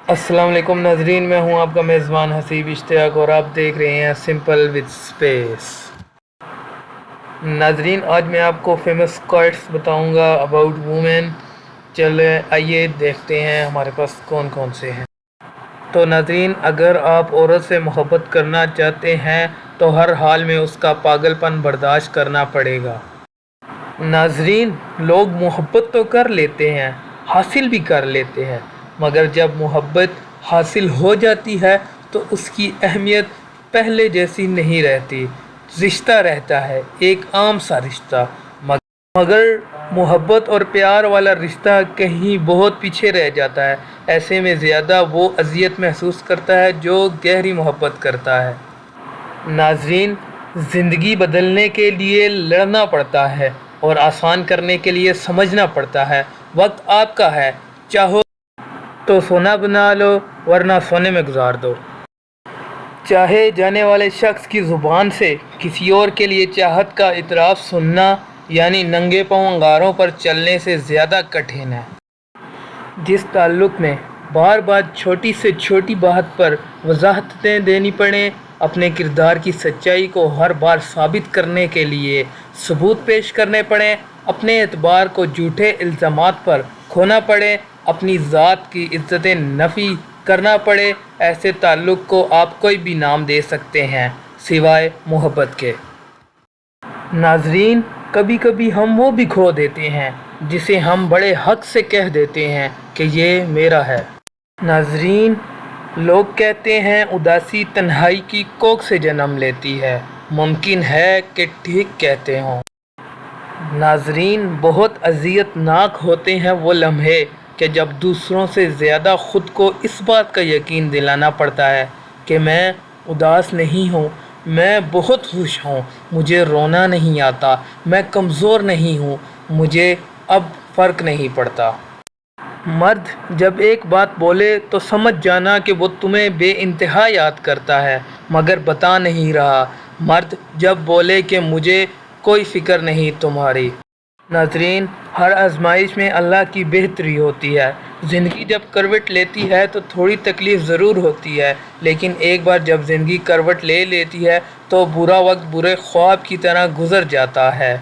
अस्सलाम वालेकुम नाजरीन, मैं हूं आपका मेज़बान हसीब इश्तियाक और आप देख रहे हैं सिंपल विद स्पेस। नाजरीन, आज मैं आपको फेमस कोट्स बताऊंगा अबाउट वुमेन। चले आइए देखते हैं हमारे पास कौन कौन से हैं। तो नाजरीन, अगर आप औरत से मोहब्बत करना चाहते हैं तो हर हाल में उसका पागलपन बर्दाश्त करना पड़ेगा। नाजरीन, लोग मोहब्बत तो कर लेते हैं, हासिल भी कर लेते हैं, मगर जब मोहब्बत हासिल हो जाती है तो उसकी अहमियत पहले जैसी नहीं रहती। रिश्ता रहता है एक आम सा रिश्ता, मगर मोहब्बत और प्यार वाला रिश्ता कहीं बहुत पीछे रह जाता है। ऐसे में ज़्यादा वो अज़ियत महसूस करता है जो गहरी मोहब्बत करता है। नाजरीन, ज़िंदगी बदलने के लिए लड़ना पड़ता है और आसान करने के लिए समझना पड़ता है। वक्त आपका है, चाहो तो सोना बना लो वरना सोने में गुजार दो। चाहे जाने वाले शख्स की ज़ुबान से किसी और के लिए चाहत का इतराफ़ सुनना यानी नंगे पाँव अंगारों पर चलने से ज़्यादा कठिन है। जिस ताल्लुक़ में बार बार छोटी से छोटी बात पर वजाहतें देनी पड़ें, अपने किरदार की सच्चाई को हर बार साबित करने के लिए सबूत पेश करने पड़ें, अपने एतबार को झूठे इल्ज़ामात पर खोना पड़े, अपनी ज़ात की इज़्ज़त नफ़ी करना पड़े, ऐसे ताल्लुक़ को आप कोई भी नाम दे सकते हैं सिवाय मोहब्बत के। नाजरीन, कभी कभी हम वो भी खो देते हैं जिसे हम बड़े हक़ से कह देते हैं कि ये मेरा है। नाजरीन, लोग कहते हैं उदासी तन्हाई की कोख से जन्म लेती है, मुमकिन है कि ठीक कहते हों। नाजरीन, बहुत अज़ियतनाक होते हैं वो लम्हे कि जब दूसरों से ज़्यादा ख़ुद को इस बात का यकीन दिलाना पड़ता है कि मैं उदास नहीं हूँ, मैं बहुत खुश हूँ, मुझे रोना नहीं आता, मैं कमज़ोर नहीं हूँ, मुझे अब फ़र्क नहीं पड़ता। मर्द जब एक बात बोले तो समझ जाना कि वो तुम्हें बेइंतहा याद करता है मगर बता नहीं रहा। मर्द जब बोले कि मुझे कोई फ़िक्र नहीं तुम्हारी। नाजरीन, हर आजमाइश में अल्लाह की बेहतरी होती है। ज़िंदगी जब करवट लेती है तो थोड़ी तकलीफ़ ज़रूर होती है, लेकिन एक बार जब ज़िंदगी करवट ले लेती है तो बुरा वक्त बुरे ख्वाब की तरह गुज़र जाता है।